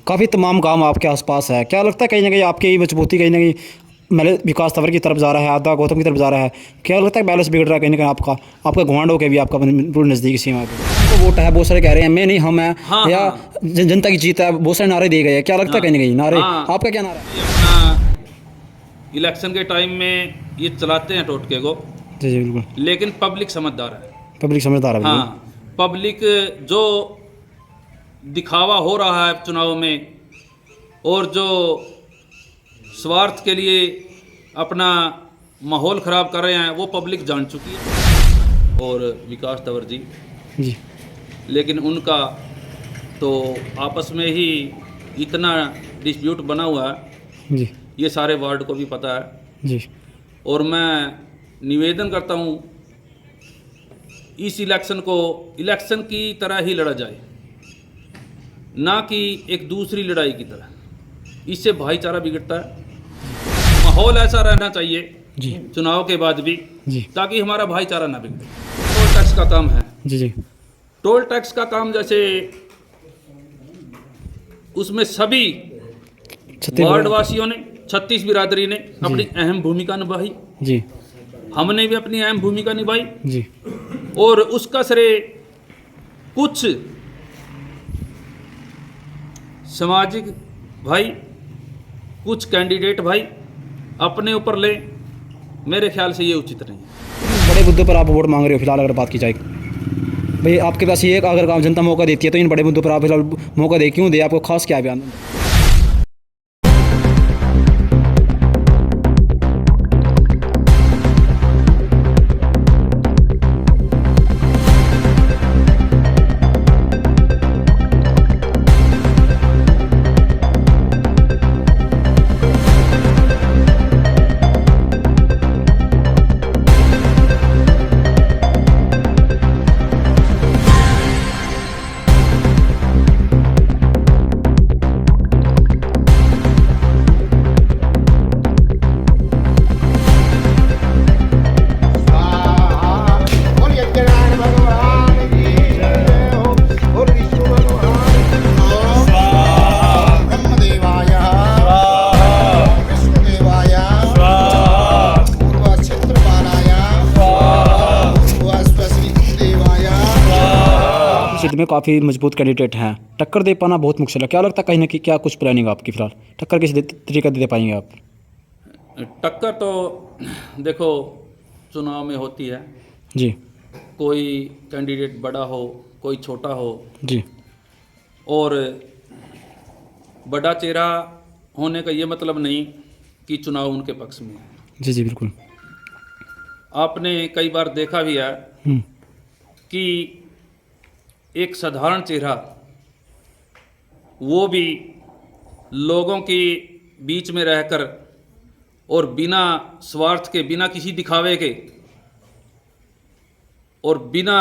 काफ़ी तमाम काम आपके आसपास है, क्या लगता है कहीं ना कहीं आपकी ये मजबूती कहीं ना कहीं मतलब विकास तंवर की तरफ जा रहा है, आधा गौतम की तरफ जा रहा है? क्या लगता है बैलेंस बिगड़ रहा है कहीं ना कहीं आपका घुमांड हो के भी आपका बिल्कुल नज़दीकी सीमा पे तो वोट है, बहुत सारे कह रहे हैं मैं नहीं हम है हाँ या हाँ जनता की जीत है, बहुत सारे नारे दिए गए हैं, क्या लगता है हाँ कहीं ना कहीं नारे हाँ। आपका क्या नारा है? ये अपना इलेक्शन के टाइम में ये चलाते हैं टोटके को, जी जी बिल्कुल। लेकिन पब्लिक समझदार है। पब्लिक समझदार है हाँ, बिल्कुल। पब्लिक जो दिखावा हो रहा है चुनाव में और जो स्वार्थ के लिए अपना माहौल ख़राब कर रहे हैं वो पब्लिक जान चुकी है। और विकास तंवर जी, जी लेकिन उनका तो आपस में ही इतना डिस्प्यूट बना हुआ है, जी ये सारे वार्ड को भी पता है। जी और मैं निवेदन करता हूँ इस इलेक्शन को इलेक्शन की तरह ही लड़ा जाए, ना कि एक दूसरी लड़ाई की तरह। इससे भाईचारा बिगड़ता है। माहौल ऐसा रहना चाहिए जी चुनाव के बाद भी, जी ताकि हमारा भाईचारा ना बिगड़े। टोल टैक्स का काम है। जी जी टोल टैक्स का काम जैसे उसमें सभी वार्ड वासियों ने, 36 बिरादरी ने अपनी अहम भूमिका निभाई, जी हमने भी अपनी अहम भूमिका निभाई। जी और उसका श्रेय कुछ सामाजिक भाई, कुछ कैंडिडेट भाई अपने ऊपर ले, मेरे ख्याल से ये उचित नहीं है। बड़े मुद्दों पर आप वोट मांग रहे हो फिलहाल, अगर बात की जाए भाई आपके पास ये अगर काम जनता मौका देती है तो इन बड़े मुद्दों पर आप फिलहाल मौका दे क्यों दे, आपको खास क्या बयान? क्षेत्र में काफ़ी मजबूत कैंडिडेट हैं, टक्कर दे पाना बहुत मुश्किल है, क्या लगता है कहीं ना कहीं क्या कुछ प्लानिंग आपकी फिलहाल, टक्कर किस तरीके दे पाएंगे आप? टक्कर तो देखो चुनाव में होती है, जी कोई कैंडिडेट बड़ा हो कोई छोटा हो, जी और बड़ा चेहरा होने का ये मतलब नहीं कि चुनाव उनके पक्ष में है। जी जी बिल्कुल। आपने कई बार देखा भी है कि एक साधारण चेहरा वो भी लोगों के बीच में रहकर और बिना स्वार्थ के, बिना किसी दिखावे के और बिना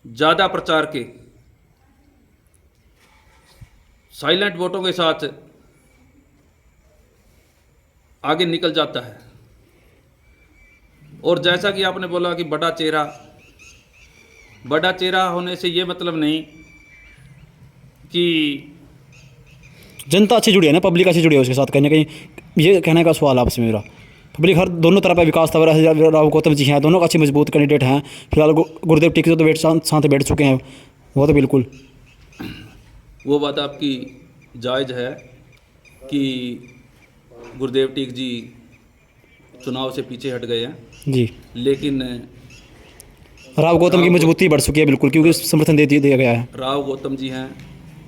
ज़्यादा प्रचार के साइलेंट वोटों के साथ आगे निकल जाता है। और जैसा कि आपने बोला कि बड़ा चेहरा होने से ये मतलब नहीं कि जनता अच्छी जुड़ी है ना, पब्लिक अच्छी जुड़ी है उसके साथ, कहीं ना कहीं ये कहने का सवाल आपसे मेरा। पब्लिक हर दोनों तरफ है, विकास तंवर राव गौतम जी हैं, दोनों अच्छे मजबूत कैंडिडेट हैं। फिलहाल गुरुदेव टिक तो साथ बैठ चुके हैं, वो तो बिल्कुल वो बात आपकी जायज़ है कि गुरुदेव टीक जी चुनाव से पीछे हट गए हैं, जी, लेकिन राव गौतम की मजबूती बढ़ चुकी है बिल्कुल, क्योंकि समर्थन दे दिया गया है। राव गौतम जी हैं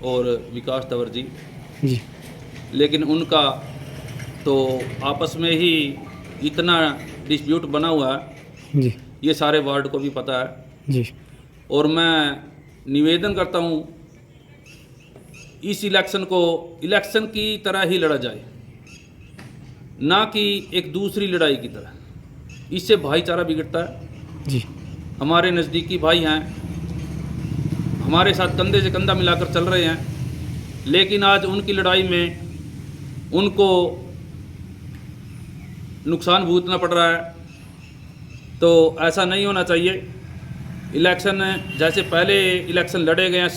और विकास तंवर जी, जी लेकिन उनका तो आपस में ही इतना डिस्प्यूट बना हुआ है, जी ये सारे वार्ड को भी पता है। जी और मैं निवेदन करता हूँ इस इलेक्शन को इलेक्शन की तरह ही लड़ा जाए, ना कि एक दूसरी लड़ाई की तरह। इससे भाईचारा बिगड़ता है। जी हमारे नज़दीकी भाई हैं, हमारे साथ कंधे से कंधा मिलाकर चल रहे हैं, लेकिन आज उनकी लड़ाई में उनको नुकसान भुगतना पड़ रहा है। तो ऐसा नहीं होना चाहिए। इलेक्शन जैसे पहले इलेक्शन लड़े गए हैं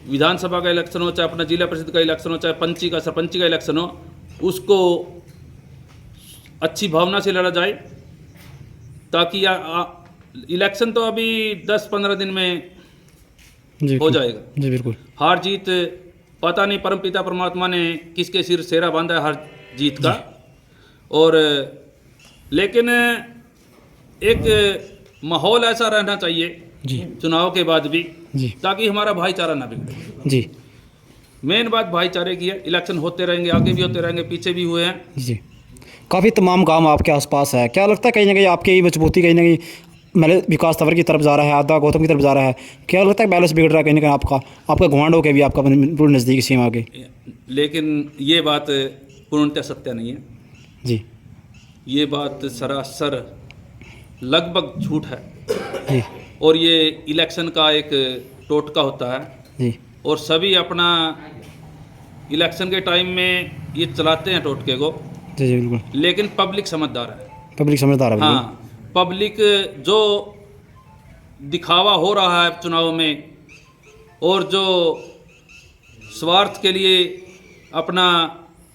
विधानसभा का इलेक्शन हो, चाहे अपना जिला परिषद का इलेक्शन हो, चाहे पंची का सरपंची का इलेक्शन हो, उसको अच्छी भावना से लड़ा जाए, ताकि इलेक्शन तो अभी 10-15 दिन में जी हो जाएगा। जी बिल्कुल। हार जीत पता नहीं परमपिता परमात्मा ने किसके सिर सेरा बांधा है हार जीत का। और लेकिन एक माहौल ऐसा रहना चाहिए जी चुनाव के बाद भी, जी ताकि हमारा भाईचारा ना बिगड़े। जी मेन बात भाईचारे की है। इलेक्शन होते रहेंगे, आगे भी होते रहेंगे, पीछे भी हुए हैं। जी। काफ़ी तमाम काम आपके आसपास है, क्या लगता है कहीं ना कहीं आपकी ही मजबूती कहीं ना कहीं मतलब विकास तंवर की तरफ जा रहा है, आधा गौतम की तरफ जा रहा है, क्या लगता है बैलेंस बिगड़ रहा है कहीं ना कहीं आपका घुमांड हो के भी आपका बिल्कुल नज़दीकी सीमा के? लेकिन ये बात पूर्णतः सत्य नहीं है। जी ये बात सरासर लगभग झूठ है। जी और ये इलेक्शन का एक टोटका होता है। जी और सभी अपना इलेक्शन के टाइम में ये चलाते हैं टोटके को। जी जी बिल्कुल। लेकिन पब्लिक समझदार है। पब्लिक समझदार है बिल्कुल। हाँ, पब्लिक जो दिखावा हो रहा है चुनाव में, और जो स्वार्थ के लिए अपना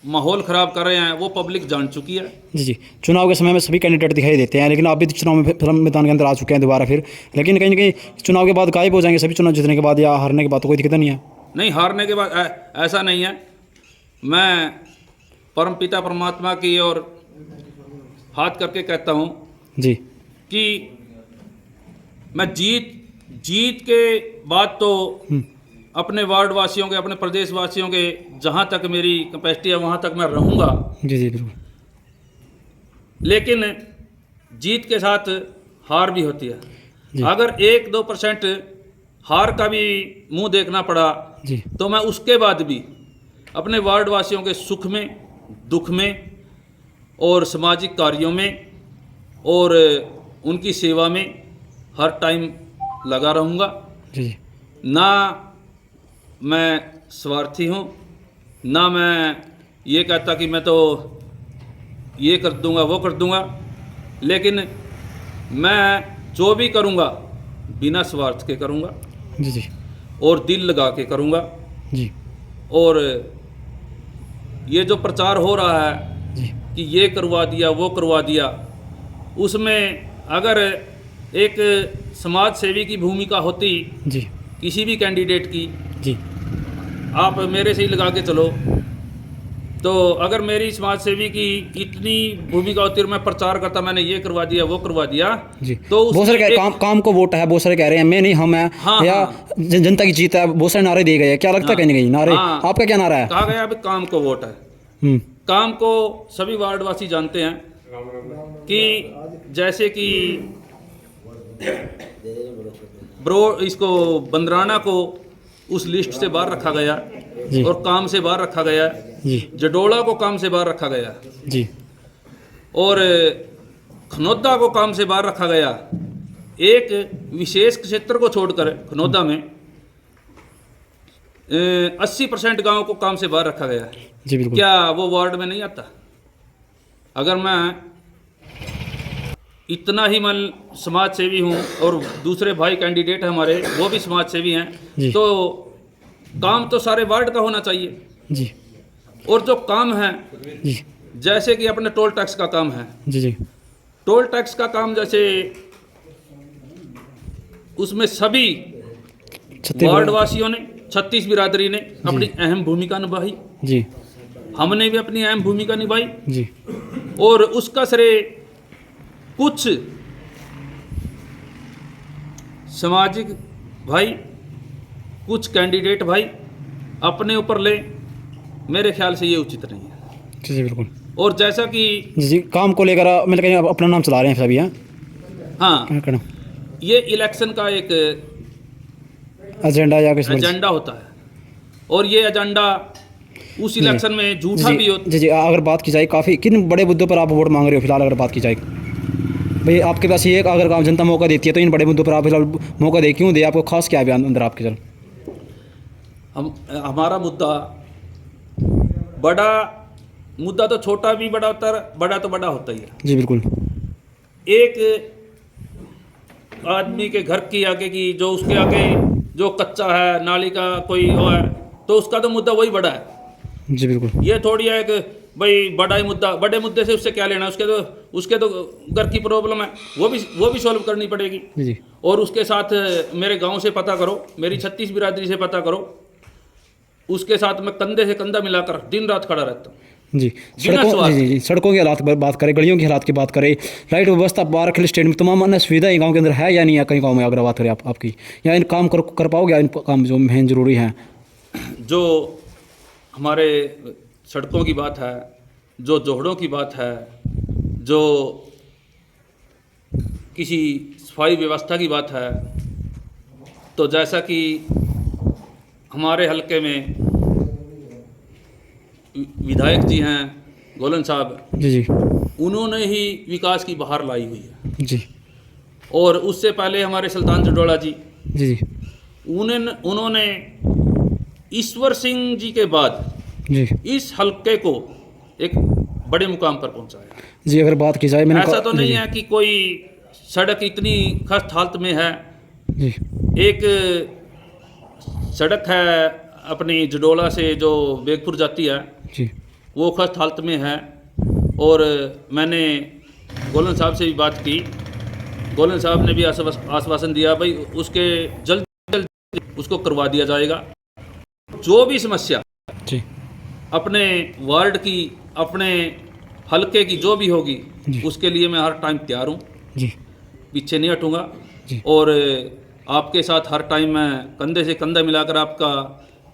माहौल ख़राब कर रहे हैं, वो पब्लिक जान चुकी है। जी जी। चुनाव के समय में सभी कैंडिडेट दिखाई देते हैं, लेकिन आप भी चुनाव में फिर मैदान के अंदर आ चुके हैं दोबारा फिर, लेकिन कहीं ना कहीं चुनाव के बाद गायब हो जाएंगे सभी, चुनाव जीतने के बाद या हारने के बाद तो कोई दिक्कत नहीं है। नहीं, हारने के बाद ऐसा नहीं है। मैं परमपिता परमात्मा की ओर हाथ करके कहता हूँ जी कि मैं जीत के बाद तो अपने वार्ड वासियों के, अपने प्रदेश वासियों के, जहाँ तक मेरी कैपेसिटी है वहाँ तक मैं रहूँगा। जी जी बिल्कुल। लेकिन जीत के साथ हार भी होती है। अगर 1-2% हार का भी मुंह देखना पड़ा जी तो मैं उसके बाद भी अपने वार्ड वासियों के सुख में, दुख में और सामाजिक कार्यों में और उनकी सेवा में हर टाइम लगा रहूँगा। जी जी ना मैं स्वार्थी हूँ, ना मैं ये कहता कि मैं तो ये कर दूंगा वो कर दूंगा, लेकिन मैं जो भी करूंगा बिना स्वार्थ के करूंगा जी जी और दिल लगा के करूंगा। जी और ये जो प्रचार हो रहा है जी कि ये करवा दिया वो करवा दिया, उसमें अगर एक समाज सेवी की भूमिका होती जी किसी भी कैंडिडेट की, जी आप मेरे से ही लगा के चलो, तो अगर मेरी समाज सेवी की इतनी भूमिका होती और मैं प्रचार करता मैंने ये करवा दिया वो करवा दिया, जी तो बहुत सारे काम को वोट है, बहुत सारे कह रहे हैं मैं नहीं हम है, हाँ, या हाँ। जनता की जीत है, बहुत सारे नारे दिए गए हैं, क्या लगता है कहीं ना कहीं नारे? हाँ। आपका क्या नारा है? कहा गया अभी काम को वोट है। काम को सभी वार्डवासी जानते हैं कि जैसे कि इसको बंदराना को उस लिस्ट से बाहर रखा गया जी। और काम से बाहर रखा गया, जी जडोला को काम से बाहर रखा गया जी और खनौदा को काम से बाहर रखा गया। एक विशेष क्षेत्र को छोड़कर खनौदा में 80% गाँव को काम से बाहर रखा गया है। जी बिल्कुल। क्या वो वार्ड में नहीं आता? अगर मैं इतना ही मैं समाज सेवी हूँ और दूसरे भाई कैंडिडेट हैं हमारे वो भी समाज सेवी हैं, जी। तो काम तो सारे वार्ड का होना चाहिए। जी और जो काम है जी जैसे कि अपने टोल टैक्स का काम है, जी जी टोल टैक्स का काम जैसे उसमें सभी वार्ड वासियों ने, 36 बिरादरी ने अपनी अहम भूमिका निभाई, जी हमने भी अपनी अहम भूमिका निभाई। जी और उसका श्रेय कुछ सामाजिक भाई, कुछ कैंडिडेट भाई अपने ऊपर ले, मेरे ख्याल से ये उचित नहीं है। जी जी बिल्कुल। और जैसा कि जी जी काम को लेकर मतलब कहीं अपना नाम चला रहे हैं सभी हैं। हाँ, करना ये इलेक्शन का एक एजेंडा या किस एजेंडा होता है और ये एजेंडा उस इलेक्शन में झूठा भी होता। जी जी अगर बात की जाए काफ़ी किन बड़े मुद्दों पर आप वोट मांग रहे हो फिलहाल, अगर बात की जाए भाई आपके पास ये अगर काम जनता मौका देती है तो इन बड़े मुद्दों पर आप फिलहाल मौका दे क्यों दे? आपको खास क्या है अंदर आपके? चल हमारा मुद्दा बड़ा मुद्दा तो छोटा भी बड़ा होता है, बड़ा तो बड़ा होता ही है। जी बिल्कुल। एक आदमी के घर की आगे की जो उसके आगे जो कच्चा है, नाली का कोई हो है, तो उसका तो मुद्दा वही बड़ा है। जी बिल्कुल। ये थोड़ी है कि भाई बड़ा ही मुद्दा, बड़े मुद्दे से उससे क्या लेना, उसके तो घर की प्रॉब्लम है, वो भी सॉल्व करनी पड़ेगी। जी और उसके साथ मेरे गांव से पता करो, मेरी 36 बिरादरी से पता करो, उसके साथ मैं कंधे से कंधा मिलाकर दिन रात खड़ा रहता हूँ। जी। बिना स्वार्थ। जी सड़कों के हालात की बात करें, गलियों के हालात की बात करें, लाइट व्यवस्था, पार्क, हिल स्टेशन में तमाम अन्य सुविधाएं गांव के अंदर है या नहीं है? कई गांव में अगर बात करें आपकी, या इन काम कर पाओगे, इन काम जो मेन जरूरी हैं? जो हमारे सड़कों की बात है, जो जोहड़ों की बात है, जो किसी सफाई व्यवस्था की बात है, तो जैसा कि हमारे हलके में विधायक जी हैं गोलन साहब, जी जी उन्होंने ही विकास की बहार लाई हुई है। जी और उससे पहले हमारे सुल्तान जडोला जी, जी जी उन्होंने ईश्वर सिंह जी के बाद जी इस हलके को एक बड़े मुकाम पर पहुंचाया। जी। अगर बात की जाए, मैंने ऐसा तो जी, नहीं जी, है कि कोई सड़क इतनी खस्त हालत में है। जी एक सड़क है अपनी जडोला से जो बेगपुर जाती है, जी वो खस्त हालत में है। और मैंने गोलन साहब से भी बात की, गोलन साहब ने भी आश्वासन दिया भाई उसके जल्द जल्द उसको करवा दिया जाएगा। जो भी समस्या जी अपने वार्ड की, अपने हलके की जो भी होगी, जी। उसके लिए मैं हर टाइम तैयार हूँ, जी पीछे नहीं हटूँगा। जी और आपके साथ हर टाइम मैं कंधे से कंधा मिलाकर आपका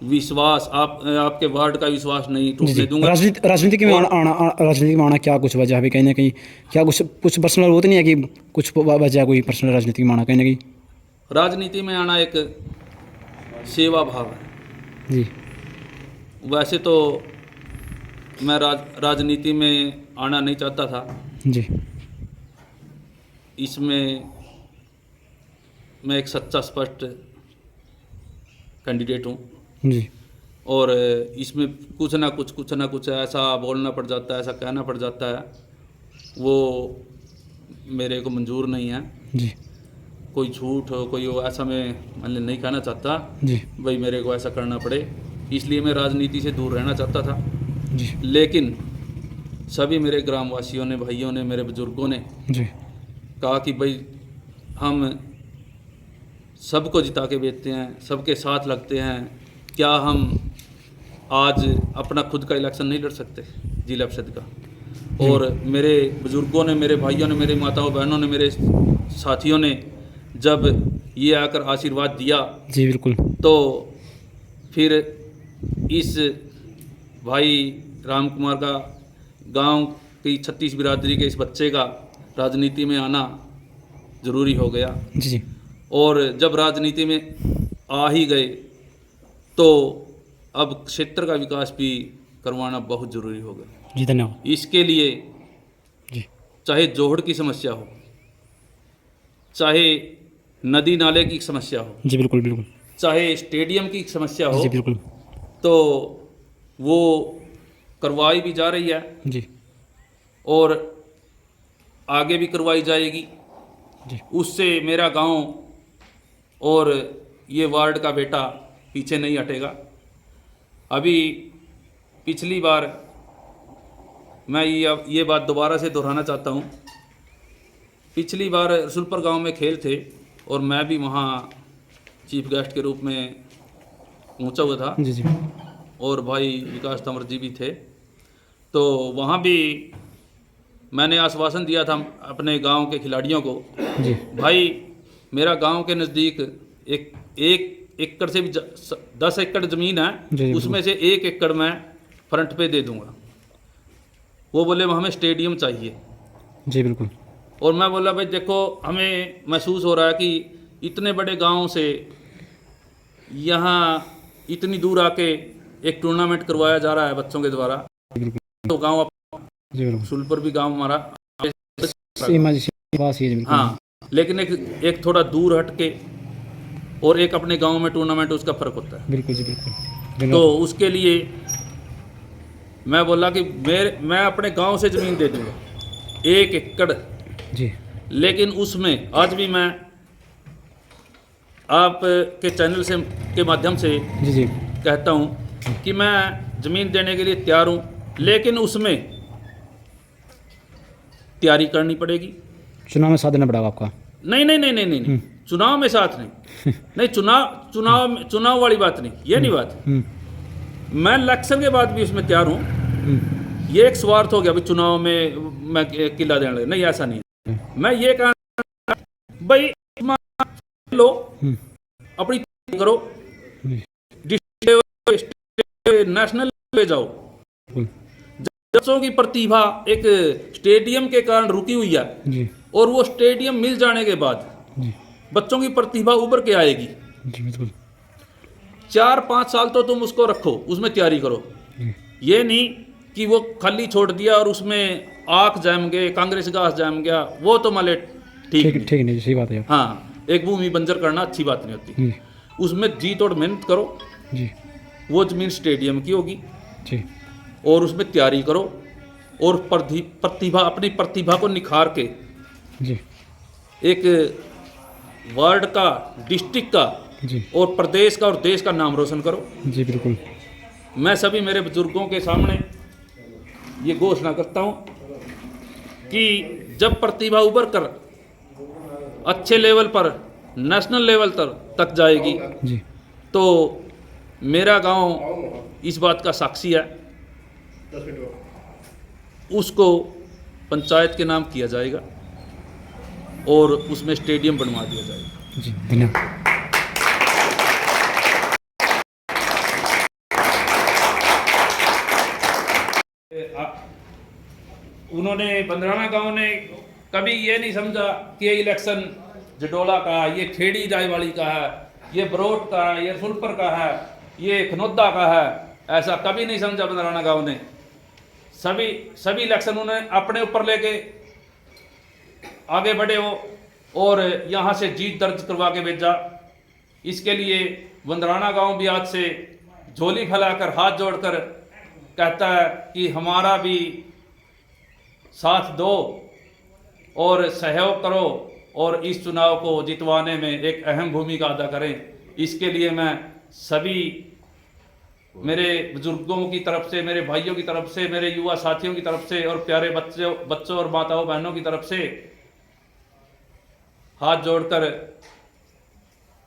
विश्वास, आपके वार्ड का विश्वास नहीं जी टूटने जी। दूंगा। राजनीति में राजनीति में आना क्या कुछ वजह है? अभी कहीं ना कहीं क्या कुछ पर्सनल वो तो नहीं है कि कुछ वजह कोई पर्सनल राजनीति में आना कहीं ना कहीं? राजनीति में आना एक सेवा भाव है। जी वैसे तो मैं राजनीति में आना नहीं चाहता था, जी इसमें मैं एक सच्चा स्पष्ट कैंडिडेट हूँ। जी और इसमें कुछ ना कुछ ऐसा बोलना पड़ जाता है, ऐसा कहना पड़ जाता है, वो मेरे को मंजूर नहीं है। जी कोई झूठ हो, कोई हो, ऐसा मैं नहीं कहना चाहता जी भाई मेरे को ऐसा करना पड़े। इसलिए मैं राजनीति से दूर रहना चाहता था। जी लेकिन सभी मेरे ग्रामवासियों ने, भाइयों ने, मेरे बुजुर्गों ने जी कहा कि भाई हम सबको जिता के बेचते हैं, सबके साथ लगते हैं, क्या हम आज अपना खुद का इलेक्शन नहीं लड़ सकते जिला परिषद का? और मेरे बुजुर्गों ने, मेरे भाइयों ने, मेरे माताओं बहनों ने, मेरे साथियों ने जब ये आकर आशीर्वाद दिया, जी बिल्कुल। तो फिर इस भाई राम कुमार का, गांव की 36 बिरादरी के इस बच्चे का राजनीति में आना ज़रूरी हो गया। जी जी और जब राजनीति में आ ही गए तो अब क्षेत्र का विकास भी करवाना बहुत ज़रूरी हो गया। जी धन्यवाद। इसके लिए जी चाहे जोहड़ की समस्या हो, चाहे नदी नाले की समस्या हो, जी बिल्कुल बिल्कुल। चाहे स्टेडियम की समस्या हो, जी बिल्कुल। तो वो करवाई भी जा रही है जी और आगे भी करवाई जाएगी। जी उससे मेरा गांव और ये वार्ड का बेटा पीछे नहीं हटेगा। अभी पिछली बार मैं ये बात दोबारा से दोहराना चाहता हूँ। पिछली बार रसुलपुर गांव में खेल थे और मैं भी वहाँ चीफ गेस्ट के रूप में पहुँचा हुआ था, जी जी और भाई विकास तंवर जी भी थे। तो वहाँ भी मैंने आश्वासन दिया था अपने गांव के खिलाड़ियों को, जी भाई मेरा गांव के नज़दीक एक एकड़ से भी 10 एकड़ ज़मीन जी, है, उसमें से 1 एकड़ मैं फ्रंट पे दे दूंगा। वो बोले हमें स्टेडियम चाहिए। जी बिल्कुल। और मैं बोला भाई देखो, हमें महसूस हो रहा है कि इतने बड़े गांव से यहाँ इतनी दूर आके एक टूर्नामेंट करवाया जा रहा है बच्चों के द्वारा, तो गांव जी बिल्कुल। सुलपुर भी गांव हमारा, सीमा जी बात ये बिल्कुल। हाँ, लेकिन एक थोड़ा दूर हट के और एक अपने गांव में टूर्नामेंट, उसका फ़र्क होता है। बिल्कुल जी बिल्कुल। तो उसके लिए मैं बोला कि मैं अपने गांव से ज़मीन दे दूंगा 1 एकड़, जी लेकिन उसमें आज भी मैं आप के चैनल से के माध्यम से जी जी कहता हूँ कि मैं ज़मीन देने के लिए तैयार हूँ, लेकिन उसमें तैयारी करनी पड़ेगी। चुनाव में साथ देना पड़ेगा आपका। नहीं नहीं नहीं नहीं नहीं, नहीं। चुनाव में साथ नहीं, नहीं चुनाव वाली बात नहीं, ये नहीं बात। मैं इलेक्शन के बाद भी उसमें तैयार हूँ। ये एक स्वार्थ हो गया भाई चुनाव में मैं किला देने लगा, नहीं ऐसा नहीं। मैं ये कहना भाई लो अपनी करो, डिस्ट्रिक्ट नेशनल पे जाओ। बच्चों की प्रतिभा एक स्टेडियम के कारण रुकी हुई है जी और वो स्टेडियम मिल जाने के बाद जी बच्चों की प्रतिभा उभर के आएगी। जी बिल्कुल 4-5 साल तो तुम उसको रखो, उसमें तैयारी करो। ये नहीं कि वो खाली छोड़ दिया और उसमें आख जम गए, कांग्रेस घास जम गया, वो तो माले ठीक नहीं। ठीक नहीं, सही बात है। हाँ, एक भूमि बंजर करना अच्छी बात नहीं होती। जी उसमें जी तोड़ मेहनत करो, जी वो जमीन स्टेडियम की होगी जी और उसमें तैयारी करो और प्रतिभा अपनी प्रतिभा को निखार के जी एक वार्ड का, डिस्ट्रिक्ट का जी और प्रदेश का और देश का नाम रोशन करो। जी बिल्कुल। मैं सभी मेरे बुजुर्गों के सामने ये घोषणा करता हूँ कि जब प्रतिभा उभर कर अच्छे लेवल पर, नेशनल लेवल तक जाएगी जी तो मेरा गांव इस बात का साक्षी है। उसको पंचायत के नाम किया जाएगा और उसमें स्टेडियम बनवा दिया जाएगा। जी धन्यवाद। उन्होंने बंदराना गांव ने कभी ये नहीं समझा कि ये इलेक्शन जडोला का है, ये खेड़ी रायवाड़ी का है, ये बरोट का है, ये रसुलपुर का है, ये खनौदा का है। ऐसा कभी नहीं समझा बंदराना गांव ने। सभी इलेक्शन उन्हें अपने ऊपर लेके आगे बढ़े हो और यहाँ से जीत दर्ज करवा के भेजा। इसके लिए बंदराना गांव भी आज से झोली फैलाकर हाथ जोड़कर कहता है कि हमारा भी साथ दो और सहयोग करो और इस चुनाव को जितवाने में एक अहम भूमिका अदा करें। इसके लिए मैं सभी मेरे बुजुर्गों की तरफ से, मेरे भाइयों की तरफ से, मेरे युवा साथियों की तरफ से और प्यारे बच्चों और माताओं बहनों की तरफ से हाथ जोड़कर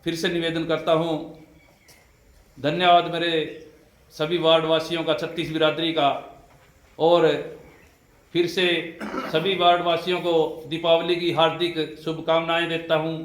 फिर से निवेदन करता हूं। धन्यवाद मेरे सभी वार्ड वासियों का, 36 बिरादरी का, और फिर से सभी वार्ड वासियों को दीपावली की हार्दिक शुभकामनाएं देता हूं।